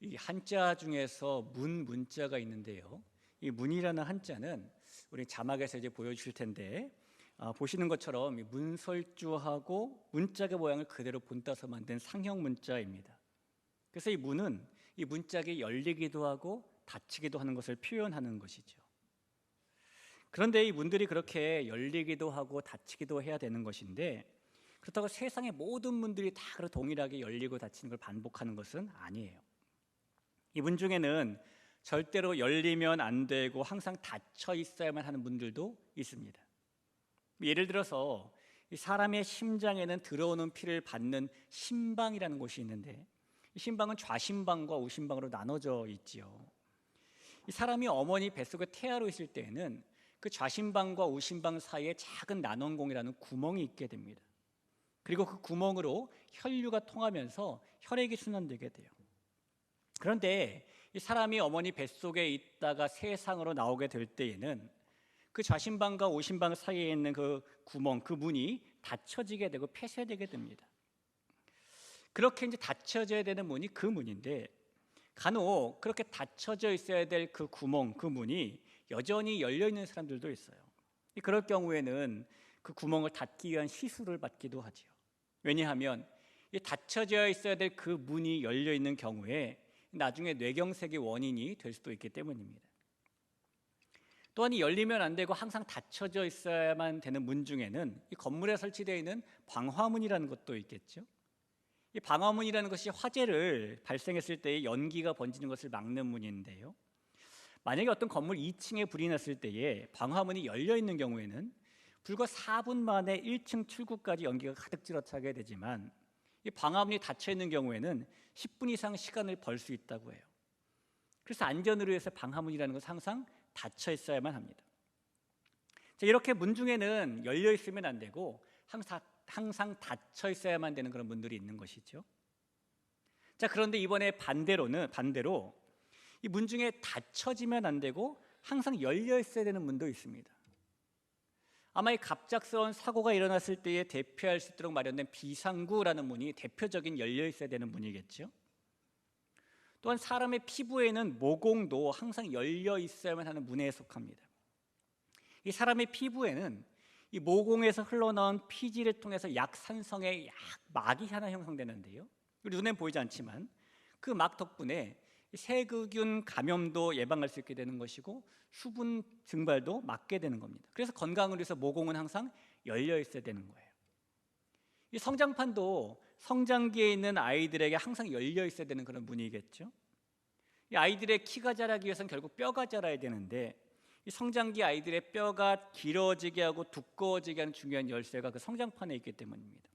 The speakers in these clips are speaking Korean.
이 한자 중에서 문자가 있는데요. 이 문이라는 한자는 우리 자막에서 이제 보여주실 텐데 보시는 것처럼 이 문설주하고 문짝의 모양을 그대로 본따서 만든 상형 문자입니다. 그래서 이 문은 이 문짝이 열리기도 하고 닫히기도 하는 것을 표현하는 것이죠. 그런데 이 문들이 그렇게 열리기도 하고 닫히기도 해야 되는 것인데, 그렇다고 세상의 모든 문들이 다 동일하게 열리고 닫히는 걸 반복하는 것은 아니에요. 이 문 중에는 절대로 열리면 안 되고 항상 닫혀 있어야만 하는 문들도 있습니다. 예를 들어서 이 사람의 심장에는 들어오는 피를 받는 심방이라는 곳이 있는데, 이 심방은 좌심방과 우심방으로 나눠져 있지요. 이 사람이 어머니 뱃속에 태아로 있을 때에는 그 좌심방과 우심방 사이에 작은 난원공이라는 구멍이 있게 됩니다. 그리고 그 구멍으로 혈류가 통하면서 혈액이 순환되게 돼요. 그런데 이 사람이 어머니 뱃속에 있다가 세상으로 나오게 될 때에는 그 좌심방과 우심방 사이에 있는 그 구멍, 그 문이 닫혀지게 되고 폐쇄되게 됩니다. 그렇게 이제 닫혀져야 되는 문이 그 문인데, 간혹 그렇게 닫혀져 있어야 될 그 구멍, 그 문이 여전히 열려 있는 사람들도 있어요. 그럴 경우에는 그 구멍을 닫기 위한 시술을 받기도 하지요. 왜냐하면 이 닫혀져 있어야 될 그 문이 열려 있는 경우에 나중에 뇌경색의 원인이 될 수도 있기 때문입니다. 또한 이 열리면 안 되고 항상 닫혀져 있어야만 되는 문 중에는 이 건물에 설치되어 있는 방화문이라는 것도 있겠죠. 이 방화문이라는 것이 화재를 발생했을 때 연기가 번지는 것을 막는 문인데요. 만약에 어떤 건물 2층에 불이 났을 때에 방화문이 열려 있는 경우에는 불과 4분 만에 1층 출구까지 연기가 가득 질어차게 되지만, 이 방화문이 닫혀 있는 경우에는 10분 이상 시간을 벌 수 있다고 해요. 그래서 안전을 위해서 방화문이라는 것은 항상 닫혀 있어야만 합니다. 자, 이렇게 문 중에는 열려 있으면 안 되고 항상 닫혀 있어야만 되는 그런 문들이 있는 것이죠. 자, 그런데 이번에 반대로 이 문 중에 닫혀지면 안 되고 항상 열려 있어야 되는 문도 있습니다. 아마 이 갑작스러운 사고가 일어났을 때에 대피할 수 있도록 마련된 비상구라는 문이 대표적인 열려 있어야 되는 문이겠죠. 또한 사람의 피부에는 모공도 항상 열려 있어야만 하는 문에 속합니다. 이 사람의 피부에는 이 모공에서 흘러나온 피지를 통해서 약산성의 막이 하나 형성되는데요. 눈엔 보이지 않지만 그 막 덕분에 세균 감염도 예방할 수 있게 되는 것이고 수분 증발도 막게 되는 겁니다. 그래서 건강을 위해서 모공은 항상 열려 있어야 되는 거예요. 이 성장판도 성장기에 있는 아이들에게 항상 열려 있어야 되는 그런 문이겠죠. 이 아이들의 키가 자라기 위해서는 결국 뼈가 자라야 되는데, 이 성장기 아이들의 뼈가 길어지게 하고 두꺼워지게 하는 중요한 열쇠가 그 성장판에 있기 때문입니다.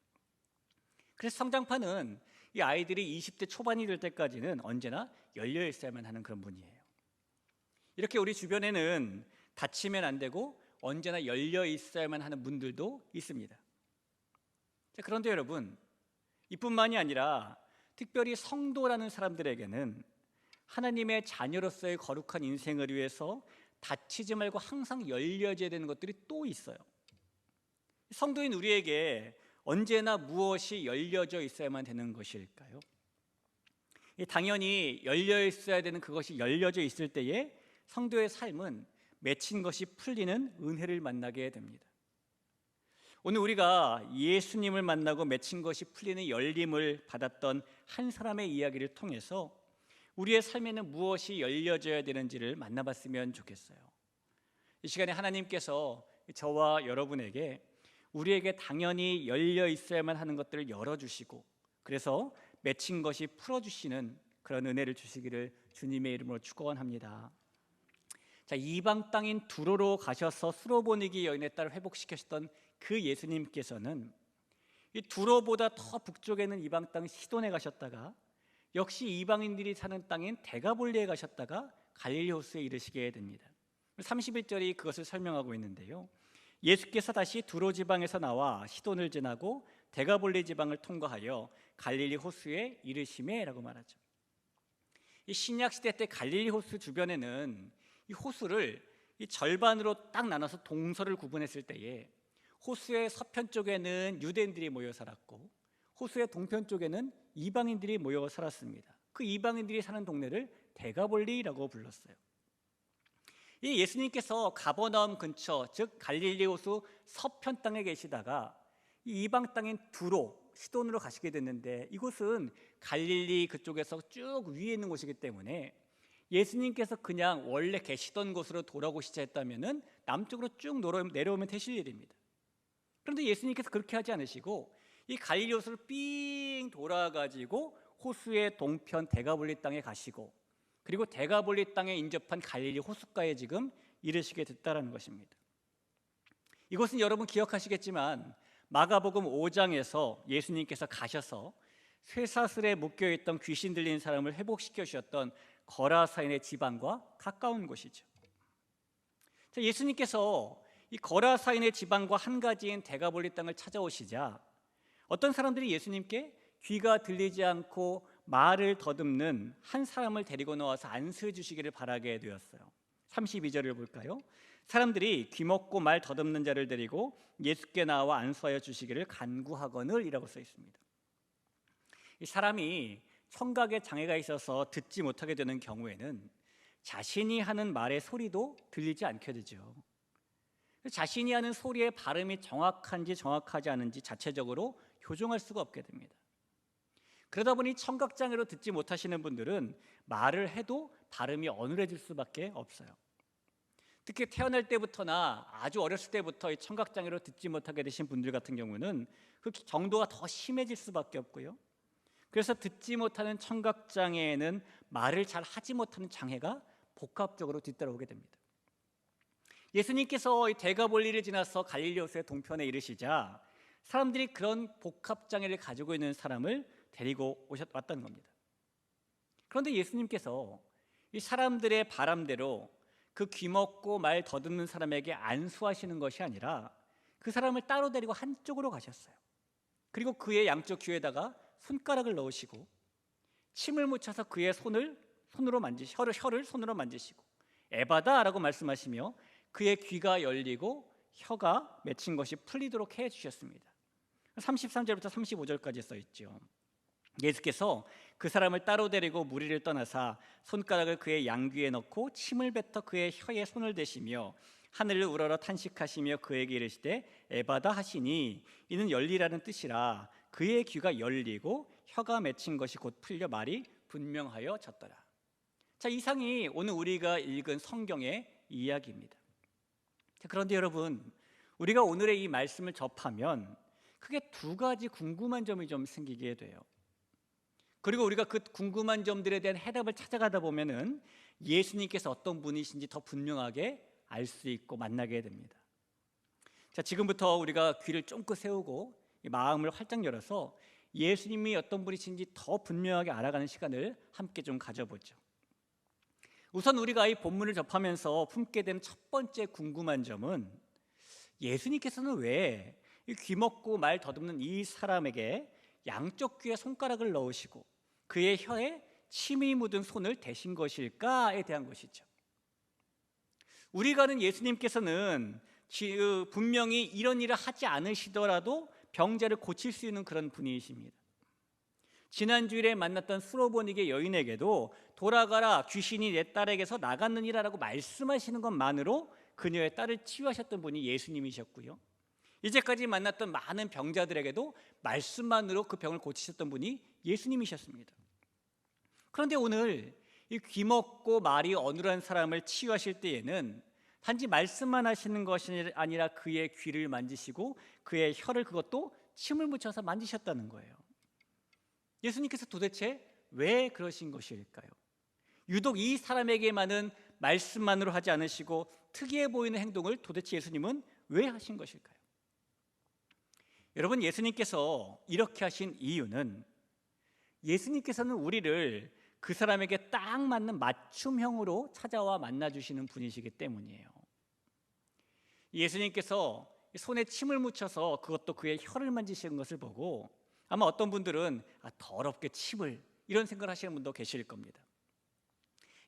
그래서 성장판은 이 아이들이 20대 초반이 될 때까지는 언제나 열려 있어야만 하는 그런 문이에요. 이렇게 우리 주변에는 닫히면 안 되고 언제나 열려 있어야만 하는 문들도 있습니다. 자, 그런데 여러분, 이뿐만이 아니라 특별히 성도라는 사람들에게는 하나님의 자녀로서의 거룩한 인생을 위해서 닫히지 말고 항상 열려져야 되는 것들이 또 있어요. 성도인 우리에게 언제나 무엇이 열려져 있어야만 되는 것일까요? 당연히 열려 있어야 되는 그것이 열려져 있을 때에 성도의 삶은 맺힌 것이 풀리는 은혜를 만나게 됩니다. 오늘 우리가 예수님을 만나고 맺힌 것이 풀리는 열림을 받았던 한 사람의 이야기를 통해서 우리의 삶에는 무엇이 열려져야 되는지를 만나봤으면 좋겠어요. 이 시간에 하나님께서 저와 여러분에게 우리에게 당연히 열려 있어야만 하는 것들을 열어주시고, 그래서 맺힌 것이 풀어주시는 그런 은혜를 주시기를 주님의 이름으로 축원합니다. 자, 이방 땅인 두로로 가셔서 수로보니기 여인의 딸을 회복시키셨던 그 예수님께서는 이 두로보다 더 북쪽에 있는 이방 땅 시돈에 가셨다가 역시 이방인들이 사는 땅인 데가볼리에 가셨다가 갈릴리 호수에 이르시게 됩니다. 31절이 그것을 설명하고 있는데요. 예수께서 다시 두로 지방에서 나와 시돈을 지나고 데가볼리 지방을 통과하여 갈릴리 호수에 이르시매라고 말하죠. 이 신약 시대 때 갈릴리 호수 주변에는 이 호수를 이 절반으로 딱 나눠서 동서를 구분했을 때에 호수의 서편 쪽에는 유대인들이 모여 살았고 호수의 동편 쪽에는 이방인들이 모여 살았습니다. 그 이방인들이 사는 동네를 데가볼리라고 불렀어요. 이 예수님께서 가버나움 근처, 즉 갈릴리 호수 서편 땅에 계시다가 이 이방 땅인 두로, 시돈으로 가시게 됐는데, 이곳은 갈릴리 그쪽에서 쭉 위에 있는 곳이기 때문에 예수님께서 그냥 원래 계시던 곳으로 돌아오시자 했다면은 남쪽으로 쭉 내려오면 되실 일입니다. 그런데 예수님께서 그렇게 하지 않으시고 이 갈릴리 호수를 삥 돌아가지고 호수의 동편 데가볼리 땅에 가시고, 그리고 데가볼리 땅에 인접한 갈릴리 호숫가에 지금 이르시게 됐다라는 것입니다. 이것은 여러분 기억하시겠지만 마가복음 5장에서 예수님께서 가셔서 쇠사슬에 묶여있던 귀신 들린 사람을 회복시켜 주셨던 거라사인의 지방과 가까운 곳이죠. 예수님께서 이 거라사인의 지방과 한 가지인 데가볼리 땅을 찾아오시자 어떤 사람들이 예수님께 귀가 들리지 않고 말을 더듬는 한 사람을 데리고 나와서 안수해 주시기를 바라게 되었어요. 32절을 볼까요? 사람들이 귀 먹고 말 더듬는 자를 데리고 예수께 나와 안수하여 주시기를 간구하거늘 이라고 써 있습니다. 이 사람이 청각에 장애가 있어서 듣지 못하게 되는 경우에는 자신이 하는 말의 소리도 들리지 않게 되죠. 자신이 하는 소리의 발음이 정확한지 정확하지 않은지 자체적으로 교정할 수가 없게 됩니다. 그러다 보니 청각장애로 듣지 못하시는 분들은 말을 해도 발음이 어눌해질 수밖에 없어요. 특히 태어날 때부터나 아주 어렸을 때부터 이 청각장애로 듣지 못하게 되신 분들 같은 경우는 그 정도가 더 심해질 수밖에 없고요. 그래서 듣지 못하는 청각장애에는 말을 잘 하지 못하는 장애가 복합적으로 뒤따라오게 됩니다. 예수님께서 이 데가볼리를 지나서 갈릴리 호수의 동편에 이르시자 사람들이 그런 복합장애를 가지고 있는 사람을 데리고 왔다는 겁니다. 그런데 예수님께서 이 사람들의 바람대로 그 귀 먹고 말 더듬는 사람에게 안수하시는 것이 아니라 그 사람을 따로 데리고 한쪽으로 가셨어요. 그리고 그의 양쪽 귀에다가 손가락을 넣으시고 침을 묻혀서 그의 혀를 손으로 만지시고 에바다라고 말씀하시며 그의 귀가 열리고 혀가 맺힌 것이 풀리도록 해주셨습니다. 33절부터 35절까지 써있죠. 예수께서 그 사람을 따로 데리고 무리를 떠나사 손가락을 그의 양귀에 넣고 침을 뱉어 그의 혀에 손을 대시며 하늘을 우러러 탄식하시며 그에게 이르시되 에바다 하시니 이는 열리라는 뜻이라. 그의 귀가 열리고 혀가 맺힌 것이 곧 풀려 말이 분명하여 졌더라. 자, 이상이 오늘 우리가 읽은 성경의 이야기입니다. 자, 그런데 여러분, 우리가 오늘의 이 말씀을 접하면 크게 두 가지 궁금한 점이 좀 생기게 돼요. 그리고 우리가 그 궁금한 점들에 대한 해답을 찾아가다 보면은 예수님께서 어떤 분이신지 더 분명하게 알 수 있고 만나게 됩니다. 자, 지금부터 우리가 귀를 쫑긋 세우고 마음을 활짝 열어서 예수님이 어떤 분이신지 더 분명하게 알아가는 시간을 함께 좀 가져보죠. 우선 우리가 이 본문을 접하면서 품게 된 첫 번째 궁금한 점은 예수님께서는 왜 귀 먹고 말 더듬는 이 사람에게 양쪽 귀에 손가락을 넣으시고 그의 혀에 침이 묻은 손을 대신 것일까에 대한 것이죠. 우리가 아는 예수님께서는 분명히 이런 일을 하지 않으시더라도 병자를 고칠 수 있는 그런 분이십니다. 지난 주일에 만났던 수로보니게 여인에게도 돌아가라, 귀신이 내 딸에게서 나갔느니라라고 말씀하시는 것만으로 그녀의 딸을 치유하셨던 분이 예수님이셨고요. 이제까지 만났던 많은 병자들에게도 말씀만으로 그 병을 고치셨던 분이 예수님이셨습니다. 그런데 오늘 이 귀 먹고 말이 어눌한 사람을 치유하실 때에는 단지 말씀만 하시는 것이 아니라 그의 귀를 만지시고 그의 혀를, 그것도 침을 묻혀서 만지셨다는 거예요. 예수님께서 도대체 왜 그러신 것일까요? 유독 이 사람에게만은 말씀만으로 하지 않으시고 특이해 보이는 행동을 도대체 예수님은 왜 하신 것일까요? 여러분, 예수님께서 이렇게 하신 이유는 예수님께서는 우리를 그 사람에게 딱 맞는 맞춤형으로 찾아와 만나주시는 분이시기 때문이에요. 예수님께서 손에 침을 묻혀서 그것도 그의 혀를 만지시는 것을 보고 아마 어떤 분들은 더럽게 침을, 이런 생각을 하시는 분도 계실 겁니다.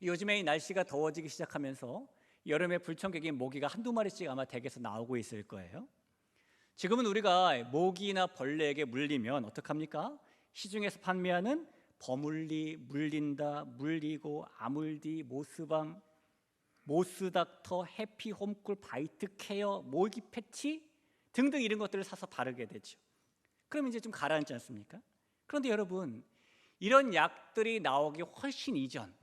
요즘에 이 날씨가 더워지기 시작하면서 여름에 불청객인 모기가 한두 마리씩 아마 댁에서 나오고 있을 거예요. 지금은 우리가 모기나 벌레에게 물리면 어떡합니까? 시중에서 판매하는 버물리, 물린다, 물리고, 아물디, 모스밤, 모스닥터, 해피 홈쿨, 바이트 케어, 모기 패치 등등 이런 것들을 사서 바르게 되죠. 그러면 이제 좀 가라앉지 않습니까? 그런데 여러분, 이런 약들이 나오기 훨씬 이전,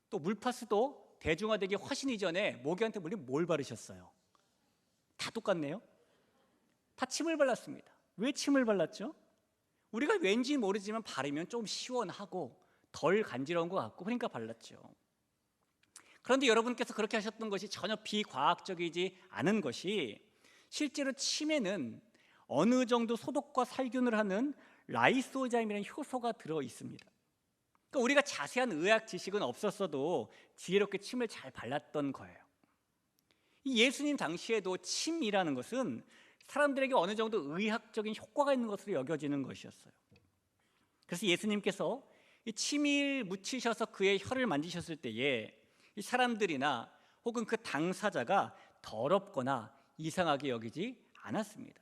또 물파스도 대중화되기 훨씬 이전에 모기한테 물린 뭘 바르셨어요? 다 똑같네요. 다 침을 발랐습니다. 왜 침을 발랐죠? 우리가 왠지 모르지만 바르면 좀 시원하고 덜 간지러운 것 같고 그러니까 발랐죠. 그런데 여러분께서 그렇게 하셨던 것이 전혀 비과학적이지 않은 것이, 실제로 침에는 어느 정도 소독과 살균을 하는 라이소자임이라는 효소가 들어 있습니다. 그러니까 우리가 자세한 의학 지식은 없었어도 지혜롭게 침을 잘 발랐던 거예요. 이 예수님 당시에도 침이라는 것은 사람들에게 어느 정도 의학적인 효과가 있는 것으로 여겨지는 것이었어요. 그래서 예수님께서 이 침을 묻히셔서 그의 혀를 만지셨을 때에 이 사람들이나 혹은 그 당사자가 더럽거나 이상하게 여기지 않았습니다.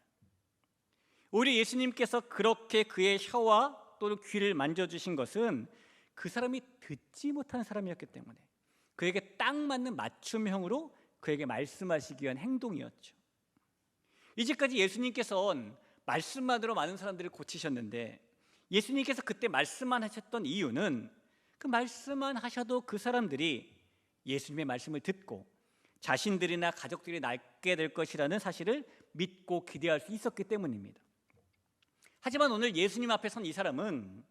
오히려 예수님께서 그렇게 그의 혀와 또는 귀를 만져주신 것은 그 사람이 듣지 못하는 사람이었기 때문에 그에게 딱 맞는 맞춤형으로 그에게 말씀하시기 위한 행동이었죠. 이제까지 예수님께서는 말씀만으로 많은 사람들을 고치셨는데, 예수님께서 그때 말씀만 하셨던 이유는 그 말씀만 하셔도 그 사람들이 예수님의 말씀을 듣고 자신들이나 가족들이 낫게 될 것이라는 사실을 믿고 기대할 수 있었기 때문입니다. 하지만 오늘 예수님 앞에 선 이 사람은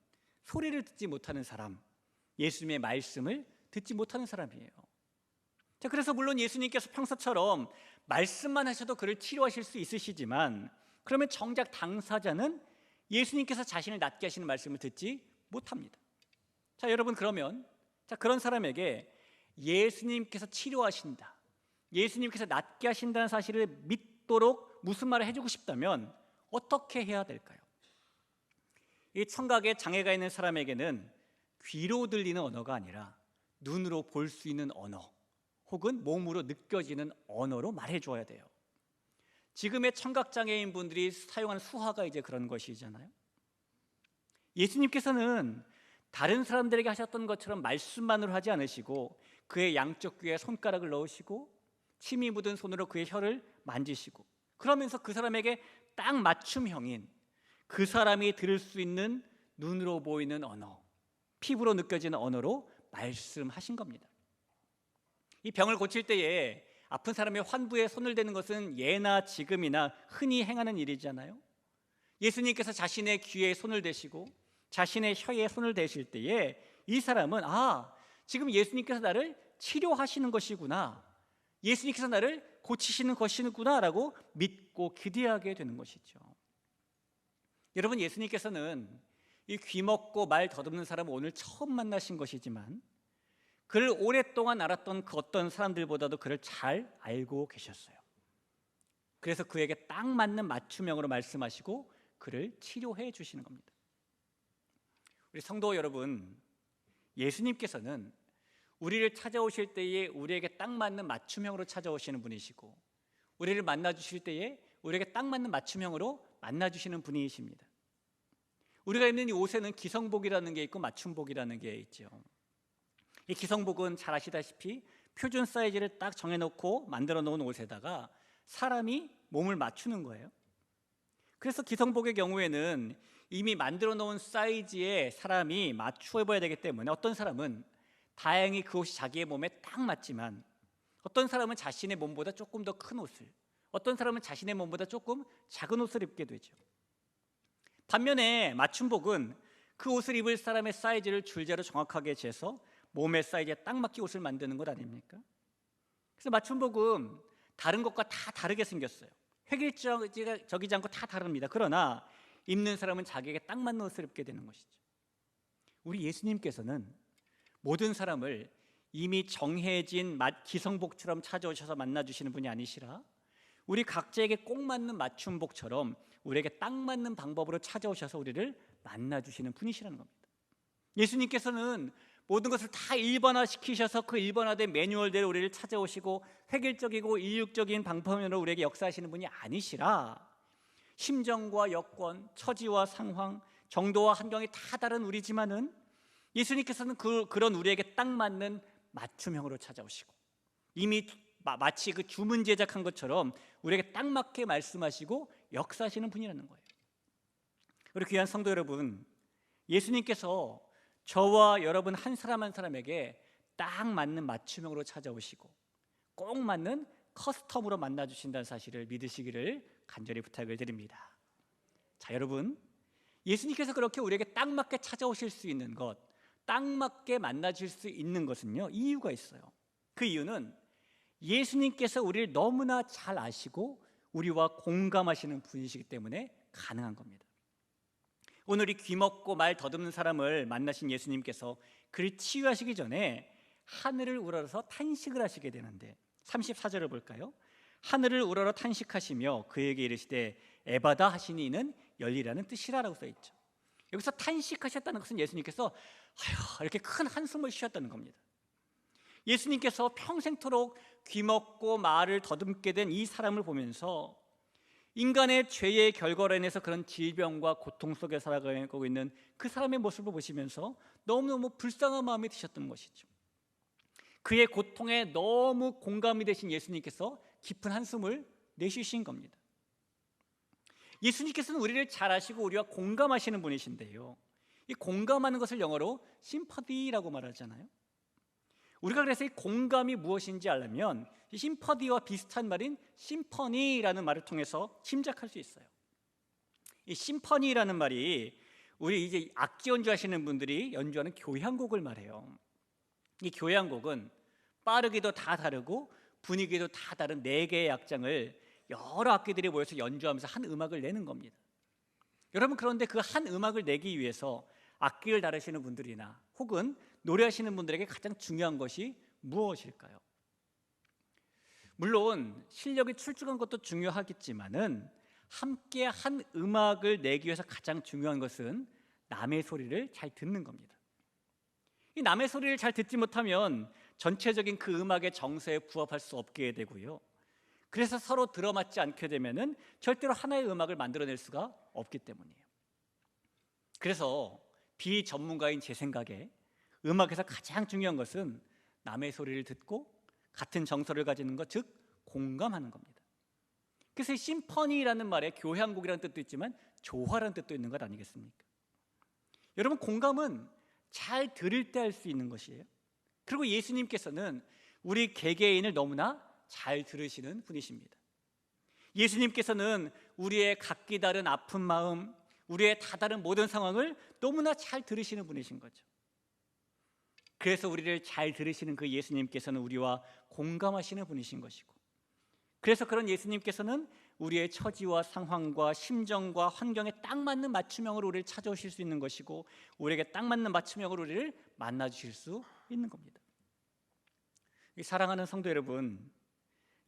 소리를 듣지 못하는 사람, 예수님의 말씀을 듣지 못하는 사람이에요. 자, 그래서 물론 예수님께서 평소처럼 말씀만 하셔도 그를 치료하실 수 있으시지만, 그러면 정작 당사자는 예수님께서 자신을 낫게 하시는 말씀을 듣지 못합니다. 자, 여러분, 그러면 그런 사람에게 예수님께서 치료하신다, 예수님께서 낫게 하신다는 사실을 믿도록 무슨 말을 해주고 싶다면 어떻게 해야 될까요? 이 청각에 장애가 있는 사람에게는 귀로 들리는 언어가 아니라 눈으로 볼 수 있는 언어, 혹은 몸으로 느껴지는 언어로 말해줘야 돼요. 지금의 청각장애인 분들이 사용하는 수화가 이제 그런 것이잖아요. 예수님께서는 다른 사람들에게 하셨던 것처럼 말씀만으로 하지 않으시고 그의 양쪽 귀에 손가락을 넣으시고 침이 묻은 손으로 그의 혀를 만지시고, 그러면서 그 사람에게 딱 맞춤형인 그 사람이 들을 수 있는 눈으로 보이는 언어, 피부로 느껴지는 언어로 말씀하신 겁니다. 이 병을 고칠 때에 아픈 사람의 환부에 손을 대는 것은 예나 지금이나 흔히 행하는 일이잖아요. 예수님께서 자신의 귀에 손을 대시고 자신의 혀에 손을 대실 때에 이 사람은 지금 예수님께서 나를 치료하시는 것이구나, 예수님께서 나를 고치시는 것이구나 라고 믿고 기대하게 되는 것이죠. 여러분, 예수님께서는 이 귀먹고 말 더듬는 사람을 오늘 처음 만나신 것이지만 그를 오랫동안 알았던 그 어떤 사람들보다도 그를 잘 알고 계셨어요. 그래서 그에게 딱 맞는 맞춤형으로 말씀하시고 그를 치료해 주시는 겁니다. 우리 성도 여러분, 예수님께서는 우리를 찾아오실 때에 우리에게 딱 맞는 맞춤형으로 찾아오시는 분이시고, 우리를 만나주실 때에 우리에게 딱 맞는 맞춤형으로 만나주시는 분이십니다. 우리가 입는 이 옷에는 기성복이라는 게 있고 맞춤복이라는 게 있죠. 이 기성복은 잘 아시다시피 표준 사이즈를 딱 정해놓고 만들어 놓은 옷에다가 사람이 몸을 맞추는 거예요. 그래서 기성복의 경우에는 이미 만들어 놓은 사이즈에 사람이 맞추어 입어야 되기 때문에 어떤 사람은 다행히 그 옷이 자기의 몸에 딱 맞지만, 어떤 사람은 자신의 몸보다 조금 더 큰 옷을, 어떤 사람은 자신의 몸보다 조금 작은 옷을 입게 되죠. 반면에 맞춤복은 그 옷을 입을 사람의 사이즈를 줄자로 정확하게 재서 몸의 사이즈에 딱 맞게 옷을 만드는 것 아닙니까? 그래서 맞춤복은 다른 것과 다 다르게 생겼어요. 획일적이지 않고 다 다릅니다. 그러나 입는 사람은 자기에게 딱 맞는 옷을 입게 되는 것이죠. 우리 예수님께서는 모든 사람을 이미 정해진 기성복처럼 찾아오셔서 만나주시는 분이 아니시라 우리 각자에게 꼭 맞는 맞춤복처럼 우리에게 딱 맞는 방법으로 찾아오셔서 우리를 만나주시는 분이시라는 겁니다. 예수님께서는 모든 것을 다 일반화시키셔서 그 일반화된 매뉴얼대로 우리를 찾아오시고 획일적이고 인륜적인 방법으로 우리에게 역사하시는 분이 아니시라 심정과 여건, 처지와 상황, 정도와 환경이 다 다른 우리지만은 예수님께서는 그런 우리에게 딱 맞는 맞춤형으로 찾아오시고 이미 마치 그 주문 제작한 것처럼 우리에게 딱 맞게 말씀하시고 역사하시는 분이라는 거예요. 우리 귀한 성도 여러분, 예수님께서 저와 여러분 한 사람 한 사람에게 딱 맞는 맞춤형으로 찾아오시고 꼭 맞는 커스텀으로 만나주신다는 사실을 믿으시기를 간절히 부탁을 드립니다. 자, 여러분, 예수님께서 그렇게 우리에게 딱 맞게 찾아오실 수 있는 것, 딱 맞게 만나줄 수 있는 것은요, 이유가 있어요. 그 이유는 예수님께서 우리를 너무나 잘 아시고 우리와 공감하시는 분이시기 때문에 가능한 겁니다. 오늘 이 귀먹고 말 더듬는 사람을 만나신 예수님께서 그를 치유하시기 전에 하늘을 우러러서 탄식을 하시게 되는데 34절을 볼까요? 하늘을 우러러 탄식하시며 그에게 이르시되 에바다 하시니 이는 열리라는 뜻이라라고 써 있죠. 여기서 탄식하셨다는 것은 예수님께서 이렇게 큰 한숨을 쉬었다는 겁니다. 예수님께서 평생토록 귀먹고 말을 더듬게 된 이 사람을 보면서 인간의 죄의 결과로 인해서 그런 질병과 고통 속에 살아가고 있는 그 사람의 모습을 보시면서 너무너무 불쌍한 마음이 드셨던 것이죠. 그의 고통에 너무 공감이 되신 예수님께서 깊은 한숨을 내쉬신 겁니다. 예수님께서는 우리를 잘 아시고 우리와 공감하시는 분이신데요, 이 공감하는 것을 영어로 심퍼디라고 말하잖아요. 우리가 그래서 이 공감이 무엇인지 알려면 이 심퍼디와 비슷한 말인 심퍼니라는 말을 통해서 짐작할 수 있어요. 이 심퍼니라는 말이 우리 이제 악기 연주하시는 분들이 연주하는 교향곡을 말해요. 이 교향곡은 빠르기도 다 다르고 분위기도 다 다른 4개의 악장을 여러 악기들이 모여서 연주하면서 한 음악을 내는 겁니다. 여러분, 그런데 그 한 음악을 내기 위해서 악기를 다루시는 분들이나 혹은 노래하시는 분들에게 가장 중요한 것이 무엇일까요? 물론 실력이 출중한 것도 중요하겠지만은 함께 한 음악을 내기 위해서 가장 중요한 것은 남의 소리를 잘 듣는 겁니다. 이 남의 소리를 잘 듣지 못하면 전체적인 그 음악의 정서에 부합할 수 없게 되고요, 그래서 서로 들어맞지 않게 되면은 절대로 하나의 음악을 만들어낼 수가 없기 때문이에요. 그래서 비전문가인 제 생각에 음악에서 가장 중요한 것은 남의 소리를 듣고 같은 정서를 가지는 것, 즉 공감하는 겁니다. 그래서 이 심퍼니라는 말에 교향곡이라는 뜻도 있지만 조화라는 뜻도 있는 것 아니겠습니까? 여러분, 공감은 잘 들을 때 할 수 있는 것이에요. 그리고 예수님께서는 우리 개개인을 너무나 잘 들으시는 분이십니다. 예수님께서는 우리의 각기 다른 아픈 마음, 우리의 다 다른 모든 상황을 너무나 잘 들으시는 분이신 거죠. 그래서 우리를 잘 들으시는 그 예수님께서는 우리와 공감하시는 분이신 것이고, 그래서 그런 예수님께서는 우리의 처지와 상황과 심정과 환경에 딱 맞는 맞춤형으로 우리를 찾아오실 수 있는 것이고, 우리에게 딱 맞는 맞춤형으로 우리를 만나주실 수 있는 겁니다. 사랑하는 성도 여러분,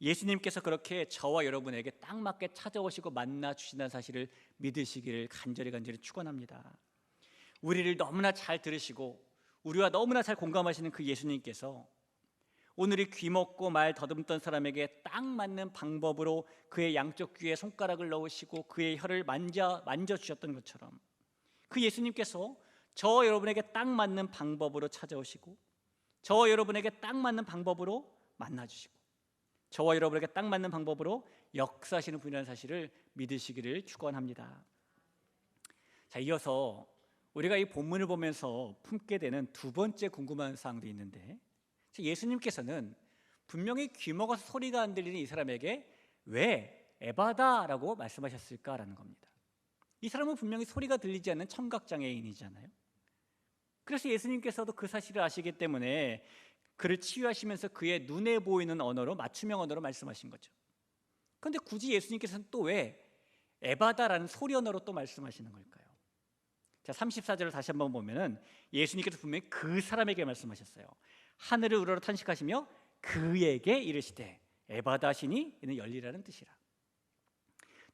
예수님께서 그렇게 저와 여러분에게 딱 맞게 찾아오시고 만나주신다는 사실을 믿으시기를 간절히 축원합니다. 우리를 너무나 잘 들으시고 우리와 너무나 잘 공감하시는 그 예수님께서 오늘이 귀먹고 말 더듬던 사람에게 딱 맞는 방법으로 그의 양쪽 귀에 손가락을 넣으시고 그의 혀를 만져주셨던 것처럼 그 예수님께서 저와 여러분에게 딱 맞는 방법으로 찾아오시고 저와 여러분에게 딱 맞는 방법으로 만나주시고 저와 여러분에게 딱 맞는 방법으로 역사하시는 분이라는 사실을 믿으시기를 축원합니다. 자, 이어서 우리가 이 본문을 보면서 품게 되는 두 번째 궁금한 사항도 있는데, 예수님께서는 분명히 귀먹어서 소리가 안 들리는 이 사람에게 왜 에바다라고 말씀하셨을까라는 겁니다. 이 사람은 분명히 소리가 들리지 않는 청각장애인이잖아요. 그래서 예수님께서도 그 사실을 아시기 때문에 그를 치유하시면서 그의 눈에 보이는 언어로 맞춤형 언어로 말씀하신 거죠. 그런데 굳이 예수님께서는 또 왜 에바다라는 소리 언어로 또 말씀하시는 걸까요? 자, 34절을 다시 한번 보면은 예수님께서 분명히 그 사람에게 말씀하셨어요. 하늘을 우러러 탄식하시며 그에게 이르시되 에바다시니 이는 열리라는 뜻이라.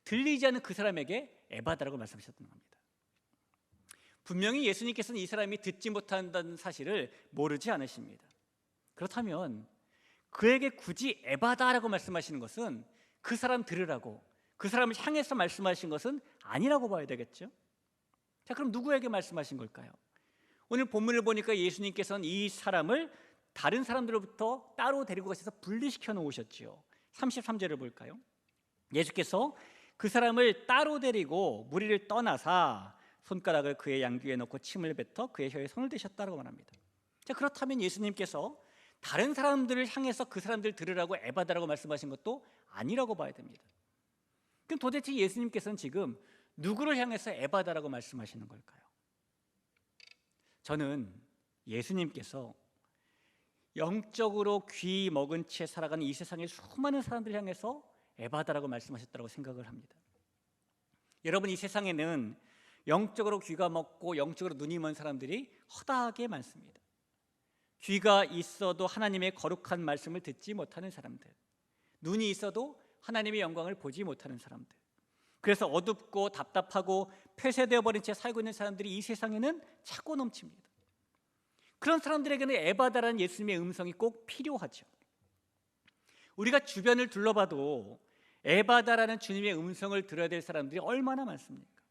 들리지 않는 그 사람에게 에바다라고 말씀하셨던 겁니다. 분명히 예수님께서는 이 사람이 듣지 못한다는 사실을 모르지 않으십니다. 그렇다면 그에게 굳이 에바다라고 말씀하시는 것은 그 사람 들으라고, 그 사람을 향해서 말씀하신 것은 아니라고 봐야 되겠죠. 자, 그럼 누구에게 말씀하신 걸까요? 오늘 본문을 보니까 예수님께서는 이 사람을 다른 사람들로부터 따로 데리고 가셔서 분리시켜 놓으셨지요. 33절을 볼까요? 예수께서 그 사람을 따로 데리고 무리를 떠나사 손가락을 그의 양귀에 넣고 침을 뱉어 그의 혀에 손을 대셨다고 말합니다. 자, 그렇다면 예수님께서 다른 사람들을 향해서 그 사람들 들으라고 에바다라고 말씀하신 것도 아니라고 봐야 됩니다. 그럼 도대체 예수님께서는 지금 누구를 향해서 에바다라고 말씀하시는 걸까요? 저는 예수님께서 영적으로 귀 먹은 채 살아가는 이 세상의 수많은 사람들을 향해서 에바다라고 말씀하셨다고 생각을 합니다. 여러분, 이 세상에는 영적으로 귀가 먹고 영적으로 눈이 먼 사람들이 허다하게 많습니다. 귀가 있어도 하나님의 거룩한 말씀을 듣지 못하는 사람들, 눈이 있어도 하나님의 영광을 보지 못하는 사람들, 그래서 어둡고 답답하고 폐쇄되어 버린 채 살고 있는 사람들이 이 세상에는 차고 넘칩니다. 그런 사람들에게는 에바다라는 예수님의 음성이 꼭 필요하죠. 우리가 주변을 둘러봐도 에바다라는 주님의 음성을 들어야 될 사람들이 얼마나 많습니까?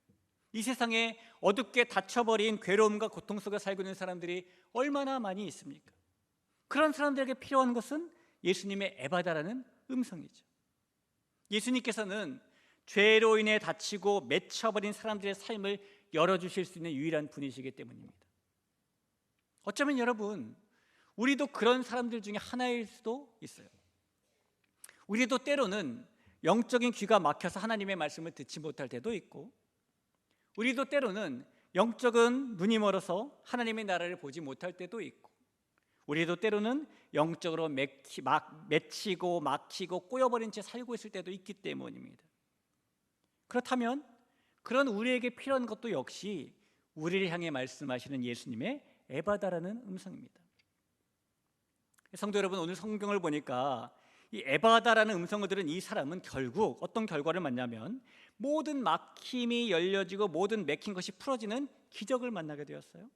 이 세상에 어둡게 닫혀버린 괴로움과 고통 속에 살고 있는 사람들이 얼마나 많이 있습니까? 그런 사람들에게 필요한 것은 예수님의 에바다라는 음성이죠. 예수님께서는 죄로 인해 다치고 맺혀버린 사람들의 삶을 열어주실 수 있는 유일한 분이시기 때문입니다. 어쩌면 여러분, 우리도 그런 사람들 중에 하나일 수도 있어요. 우리도 때로는 영적인 귀가 막혀서 하나님의 말씀을 듣지 못할 때도 있고, 우리도 때로는 영적인 눈이 멀어서 하나님의 나라를 보지 못할 때도 있고, 우리도 때로는 영적으로 맺히고 막히고 꼬여버린 채 살고 있을 때도 있기 때문입니다. 그렇다면 그런 우리에게 필요한 것도 역시 우리를 향해 말씀하시는 예수님의 에바다라는 음성입니다. 성도 여러분, 오늘 성경을 보니까 이 에바다라는 음성을 들은 이 사람은 결국 어떤 결과를 만나면 모든 막힘이 열려지고 모든 맥힌 것이 풀어지는 기적을 만나게 되었어요.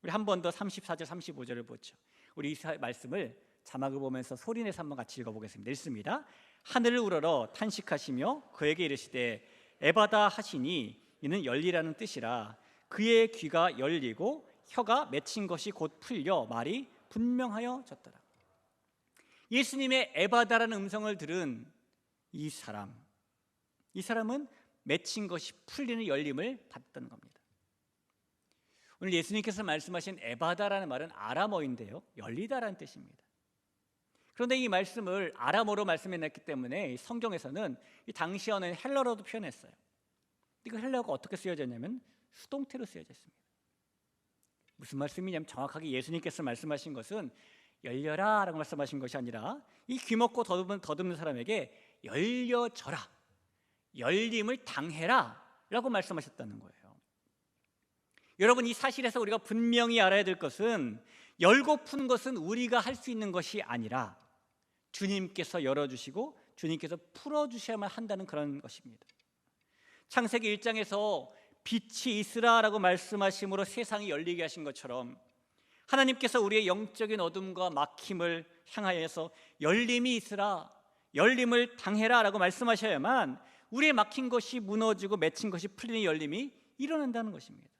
우리 한 번 더 34절 35절을 보죠. 우리 이 말씀을 자막을 보면서 소리내서 한번 같이 읽어보겠습니다. 읽습니다. 하늘을 우러러 탄식하시며 그에게 이르시되 에바다 하시니 이는 열리라는 뜻이라. 그의 귀가 열리고 혀가 맺힌 것이 곧 풀려 말이 분명하여 졌더라. 예수님의 에바다라는 음성을 들은 이 사람은 맺힌 것이 풀리는 열림을 받았다는 겁니다. 오늘 예수님께서 말씀하신 에바다라는 말은 아람어인데요, 열리다라는 뜻입니다. 그런데 이 말씀을 아람어로 말씀해냈기 때문에 성경에서는 이 당시 언어는 헬라어로도 표현했어요. 이거 헬라어가 어떻게 쓰여졌냐면 수동태로 쓰여졌습니다. 무슨 말씀이냐면 정확하게 예수님께서 말씀하신 것은 열려라 라고 말씀하신 것이 아니라 이 귀먹고 더듬는 사람에게 열려져라, 열림을 당해라 라고 말씀하셨다는 거예요. 여러분, 이 사실에서 우리가 분명히 알아야 될 것은 열고 푸는 것은 우리가 할 수 있는 것이 아니라 주님께서 열어주시고 주님께서 풀어주셔야만 한다는 그런 것입니다. 창세기 1장에서 빛이 있으라라고 말씀하심으로 세상이 열리게 하신 것처럼 하나님께서 우리의 영적인 어둠과 막힘을 향하여서 열림이 있으라, 열림을 당해라 라고 말씀하셔야만 우리의 막힌 것이 무너지고 맺힌 것이 풀리는 열림이 일어난다는 것입니다.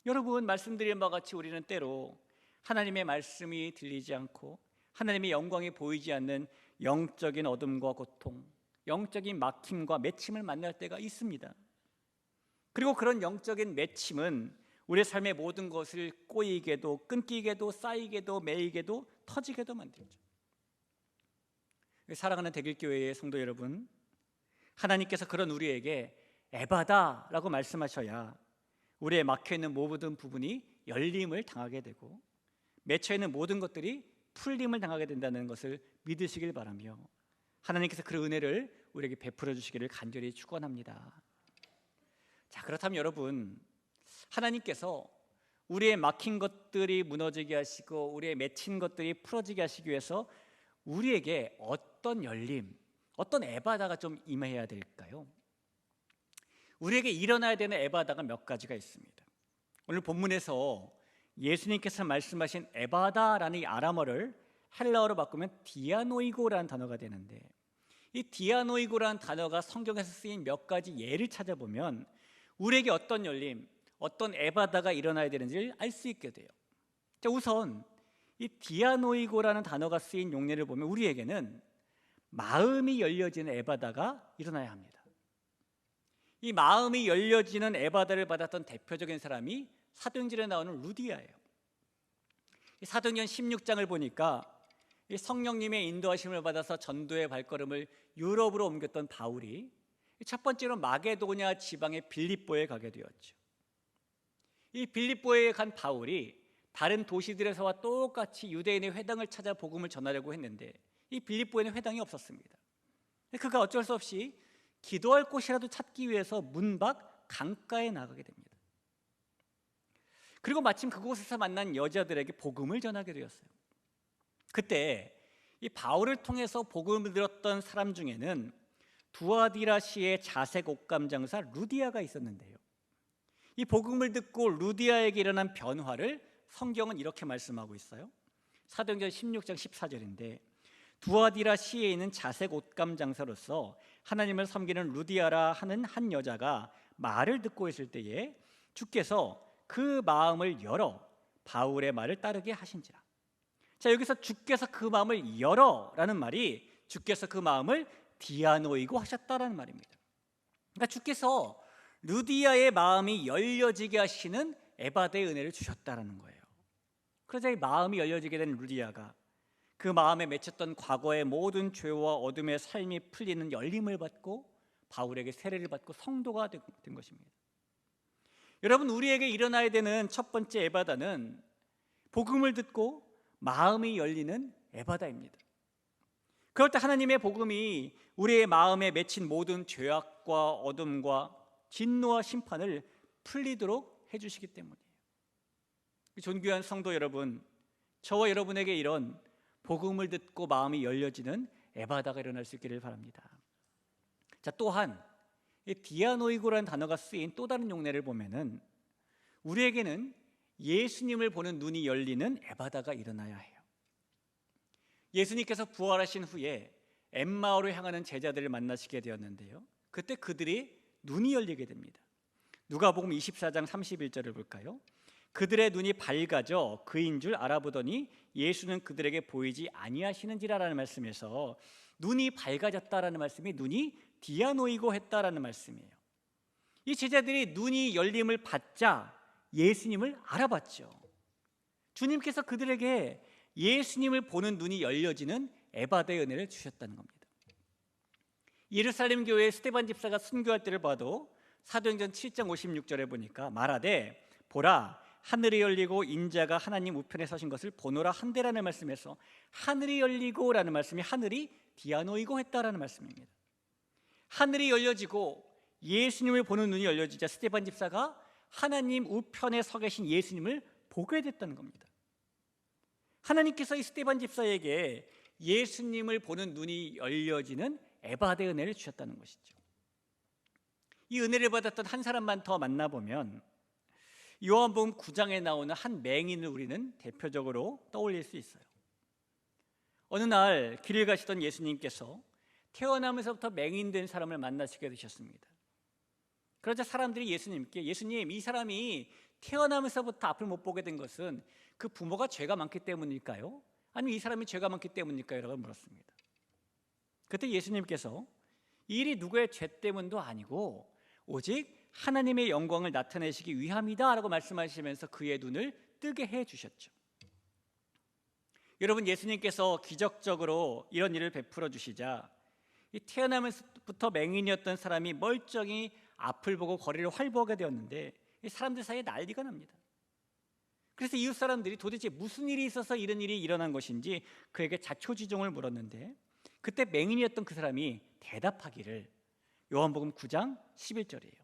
여러분, 말씀드린 바와 같이 우리는 때로 하나님의 말씀이 들리지 않고 하나님의 영광이 보이지 않는 영적인 어둠과 고통, 영적인 막힘과 맺힘을 만날 때가 있습니다. 그리고 그런 영적인 맺힘은 우리의 삶의 모든 것을 꼬이게도 끊기게도 쌓이게도 매이게도 터지게도 만들죠. 사랑하는 대길교회의 성도 여러분, 하나님께서 그런 우리에게 에바다라고 말씀하셔야 우리의 막혀있는 모든 부분이 열림을 당하게 되고 맺혀있는 모든 것들이 풀림을 당하게 된다는 것을 믿으시길 바라며 하나님께서 그 은혜를 우리에게 베풀어 주시기를 간절히 축원합니다. 자, 그렇다면 여러분, 하나님께서 우리의 막힌 것들이 무너지게 하시고 우리의 맺힌 것들이 풀어지게 하시기 위해서 우리에게 어떤 열림, 어떤 에바다가 좀 임해야 될까요? 우리에게 일어나야 되는 에바다가 몇 가지가 있습니다. 오늘 본문에서 예수님께서 말씀하신 에바다라는 이 아람어를 헬라어로 바꾸면 디아노이고라는 단어가 되는데, 이 디아노이고라는 단어가 성경에서 쓰인 몇 가지 예를 찾아보면 우리에게 어떤 열림, 어떤 에바다가 일어나야 되는지를 알 수 있게 돼요. 자, 우선 이 디아노이고라는 단어가 쓰인 용례를 보면 우리에게는 마음이 열려지는 에바다가 일어나야 합니다. 이 마음이 열려지는 에바다를 받았던 대표적인 사람이 사도행전에 나오는 루디아예요. 사도행전 16장을 보니까 성령님의 인도하심을 받아서 전도의 발걸음을 유럽으로 옮겼던 바울이 첫 번째로 마게도냐 지방의 빌립보에 가게 되었죠. 이 빌립보에 간 바울이 다른 도시들에서와 똑같이 유대인의 회당을 찾아 복음을 전하려고 했는데 이 빌립보에는 회당이 없었습니다. 그가 어쩔 수 없이 기도할 곳이라도 찾기 위해서 문 밖 강가에 나가게 됩니다. 그리고 마침 그곳에서 만난 여자들에게 복음을 전하게 되었어요. 그때 이 바울을 통해서 복음을 들었던 사람 중에는 두아디라시의 자색 옷감 장사 루디아가 있었는데요. 이 복음을 듣고 루디아에게 일어난 변화를 성경은 이렇게 말씀하고 있어요. 사도행전 16장 14절인데 두아디라 시에 있는 자색 옷감 장사로서 하나님을 섬기는 루디아라 하는 한 여자가 말을 듣고 있을 때에 주께서 그 마음을 열어 바울의 말을 따르게 하신지라. 자, 여기서 주께서 그 마음을 열어라는 말이 주께서 그 마음을 디아노이고 하셨다라는 말입니다. 그러니까 주께서 루디아의 마음이 열려지게 하시는 에바다의 은혜를 주셨다라는 거예요. 그러자 이 마음이 열려지게 된 루디아가 그 마음에 맺혔던 과거의 모든 죄와 어둠의 삶이 풀리는 열림을 받고 바울에게 세례를 받고 성도가 된 것입니다. 여러분, 우리에게 일어나야 되는 첫 번째 에바다는 복음을 듣고 마음이 열리는 에바다입니다. 그럴 때 하나님의 복음이 우리의 마음에 맺힌 모든 죄악과 어둠과 진노와 심판을 풀리도록 해주시기 때문이에요. 존귀한 성도 여러분, 저와 여러분에게 이런 복음을 듣고 마음이 열려지는 에바다가 일어날 수 있기를 바랍니다. 자, 또한 이 디아노이고라는 단어가 쓰인 또 다른 용례를 보면은 우리에게는 예수님을 보는 눈이 열리는 에바다가 일어나야 해요. 예수님께서 부활하신 후에 엠마오로 향하는 제자들을 만나시게 되었는데요, 그때 그들이 눈이 열리게 됩니다. 누가복음 24장 31절을 볼까요? 그들의 눈이 밝아져 그인 줄 알아보더니 예수는 그들에게 보이지 아니하시는지라라는 말씀에서 눈이 밝아졌다라는 말씀이 눈이 디아노이고 했다라는 말씀이에요. 이 제자들이 눈이 열림을 받자 예수님을 알아봤죠. 주님께서 그들에게 예수님을 보는 눈이 열려지는 에바다의 은혜를 주셨다는 겁니다. 예루살렘 교회의 스데반 집사가 순교할 때를 봐도 사도행전 7장 56절에 보니까 말하되 보라 하늘이 열리고 인자가 하나님 우편에 서신 것을 보노라 한데라는 말씀에서 하늘이 열리고라는 말씀이 하늘이 디아노이고 했다라는 말씀입니다. 하늘이 열려지고 예수님을 보는 눈이 열려지자 스데반 집사가 하나님 우편에 서 계신 예수님을 보게 됐다는 겁니다. 하나님께서 이 스데반 집사에게 예수님을 보는 눈이 열려지는 에바다의 은혜를 주셨다는 것이죠. 이 은혜를 받았던 한 사람만 더 만나보면 요한복음 9장에 나오는 한 맹인을 우리는 대표적으로 떠올릴 수 있어요. 어느 날 길을 가시던 예수님께서 태어나면서부터 맹인된 사람을 만나시게 되셨습니다. 그러자 사람들이 예수님께 예수님, 이 사람이 태어나면서부터 앞을 못 보게 된 것은 그 부모가 죄가 많기 때문일까요? 아니면 이 사람이 죄가 많기 때문일까요? 라고 물었습니다. 그때 예수님께서 이 일이 누구의 죄 때문도 아니고 오직 하나님의 영광을 나타내시기 위함이다 라고 말씀하시면서 그의 눈을 뜨게 해주셨죠. 여러분, 예수님께서 기적적으로 이런 일을 베풀어 주시자 이 태어나면서부터 맹인이었던 사람이 멀쩡히 앞을 보고 거리를 활보하게 되었는데 이 사람들 사이에 난리가 납니다. 그래서 이웃 사람들이 도대체 무슨 일이 있어서 이런 일이 일어난 것인지 그에게 자초지종을 물었는데 그때 맹인이었던 그 사람이 대답하기를 요한복음 9장 11절이에요.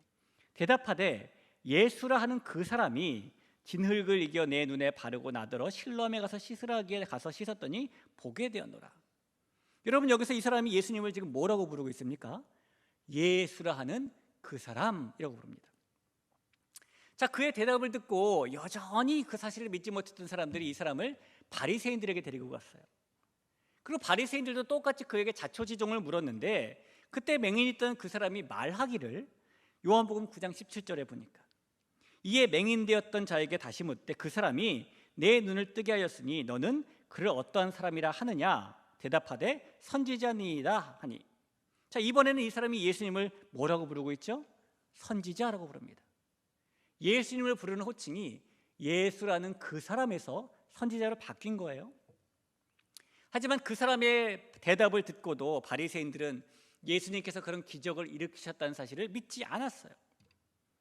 대답하되 예수라 하는 그 사람이 진흙을 이겨 내 눈에 바르고 나더러 실로암에 가서 씻으라기에 가서 씻었더니 보게 되었노라. 여러분, 여기서 이 사람이 예수님을 지금 뭐라고 부르고 있습니까? 예수라 하는 그 사람이라고 부릅니다. 자, 그의 대답을 듣고 여전히 그 사실을 믿지 못했던 사람들이 이 사람을 바리새인들에게 데리고 갔어요. 그리고 바리새인들도 똑같이 그에게 자초지종을 물었는데 그때 맹인이 있던 그 사람이 말하기를 요한복음 9장 17절에 보니까 이에 맹인되었던 자에게 다시 묻되 그 사람이 내 눈을 뜨게 하였으니 너는 그를 어떠한 사람이라 하느냐? 대답하되 선지자니이다 하니. 자, 이번에는 이 사람이 예수님을 뭐라고 부르고 있죠? 선지자라고 부릅니다. 예수님을 부르는 호칭이 예수라는 그 사람에서 선지자로 바뀐 거예요. 하지만 그 사람의 대답을 듣고도 바리새인들은 예수님께서 그런 기적을 일으키셨다는 사실을 믿지 않았어요.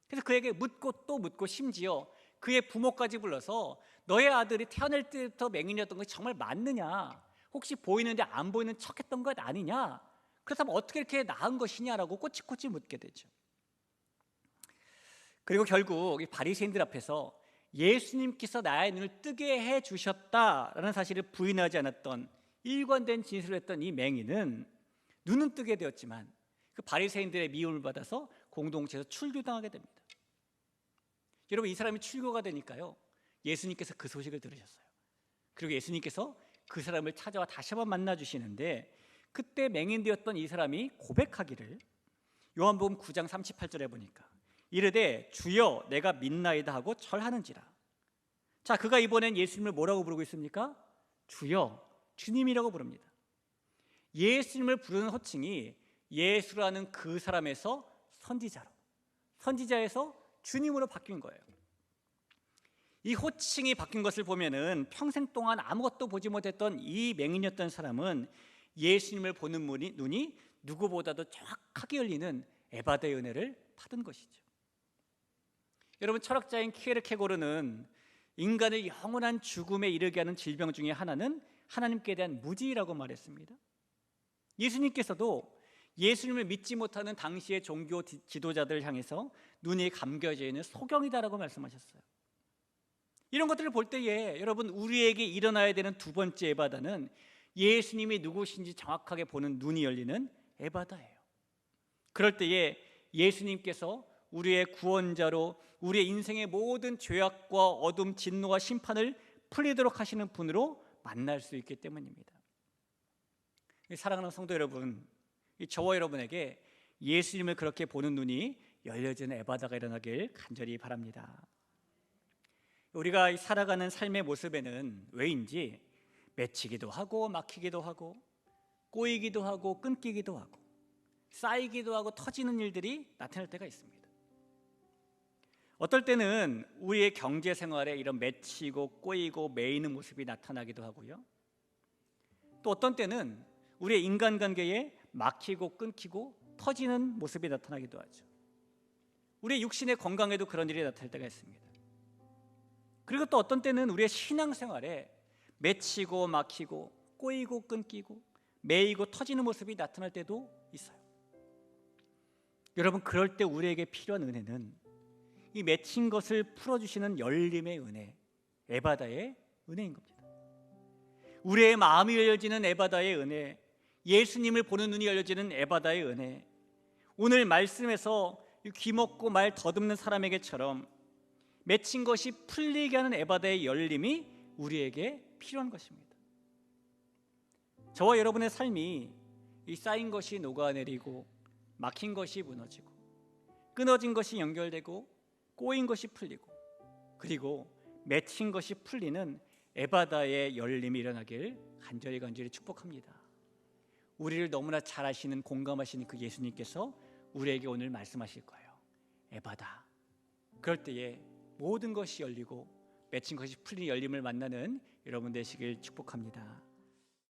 그래서 그에게 묻고 또 묻고 심지어 그의 부모까지 불러서 너의 아들이 태어날 때부터 맹인이었던 것이 정말 맞느냐? 혹시 보이는데 안 보이는 척했던 것 아니냐? 그렇다면 어떻게 이렇게 나은 것이냐라고 꼬치꼬치 묻게 되죠. 그리고 결국 이 바리새인들 앞에서 예수님께서 나의 눈을 뜨게 해 주셨다라는 사실을 부인하지 않았던 일관된 진술을 했던 이 맹인은 눈은 뜨게 되었지만 그 바리새인들의 미움을 받아서 공동체에서 출교당하게 됩니다. 여러분, 이 사람이 출교가 되니까요, 예수님께서 그 소식을 들으셨어요. 그리고 예수님께서 그 사람을 찾아와 다시 한번 만나 주시는데 그때 맹인되었던 이 사람이 고백하기를 요한복음 9장 38절에 보니까 이르되 주여 내가 믿나이다 하고 절하는지라. 자, 그가 이번엔 예수님을 뭐라고 부르고 있습니까? 주여, 주님이라고 부릅니다. 예수님을 부르는 호칭이 예수라는 그 사람에서 선지자로, 선지자에서 주님으로 바뀐 거예요. 이 호칭이 바뀐 것을 보면은 평생 동안 아무것도 보지 못했던 이 맹인이었던 사람은 예수님을 보는 눈이 누구보다도 정확하게 열리는 에바다의 은혜를 받은 것이죠. 여러분, 철학자인 키에르케고르는 인간을 영원한 죽음에 이르게 하는 질병 중에 하나는 하나님께 대한 무지라고 말했습니다. 예수님께서도 예수님을 믿지 못하는 당시의 종교 지도자들을 향해서 눈이 감겨져 있는 소경이다라고 말씀하셨어요. 이런 것들을 볼 때에 여러분, 우리에게 일어나야 되는 두 번째 에바다는 예수님이 누구신지 정확하게 보는 눈이 열리는 에바다예요. 그럴 때에 예수님께서 우리의 구원자로 우리의 인생의 모든 죄악과 어둠, 진노와 심판을 풀리도록 하시는 분으로 만날 수 있기 때문입니다. 사랑하는 성도 여러분, 저와 여러분에게 예수님을 그렇게 보는 눈이 열려지는 에바다가 일어나길 간절히 바랍니다. 우리가 살아가는 삶의 모습에는 왜인지 맺히기도 하고 막히기도 하고 꼬이기도 하고 끊기기도 하고 쌓이기도 하고 터지는 일들이 나타날 때가 있습니다. 어떨 때는 우리의 경제 생활에 이런 맺히고 꼬이고 매이는 모습이 나타나기도 하고요, 또 어떤 때는 우리의 인간관계에 막히고 끊기고 터지는 모습이 나타나기도 하죠. 우리의 육신의 건강에도 그런 일이 나타날 때가 있습니다. 그리고 또 어떤 때는 우리의 신앙생활에 맺히고 막히고 꼬이고 끊기고 매이고 터지는 모습이 나타날 때도 있어요. 여러분, 그럴 때 우리에게 필요한 은혜는 이 맺힌 것을 풀어주시는 열림의 은혜, 에바다의 은혜인 겁니다. 우리의 마음이 열려지는 에바다의 은혜, 예수님을 보는 눈이 열려지는 에바다의 은혜, 오늘 말씀에서 귀 먹고 말 더듬는 사람에게처럼 맺힌 것이 풀리게 하는 에바다의 열림이 우리에게 필요한 것입니다. 저와 여러분의 삶이 이 쌓인 것이 녹아내리고 막힌 것이 무너지고 끊어진 것이 연결되고 꼬인 것이 풀리고 그리고 맺힌 것이 풀리는 에바다의 열림이 일어나길 간절히 축복합니다. 우리를 너무나 잘 아시는, 공감하시는 그 예수님께서 우리에게 오늘 말씀하실 거예요. 에바다. 그럴 때에 모든 것이 열리고 맺힌 것이 풀린 열림을 만나는 여러분 되시길 축복합니다.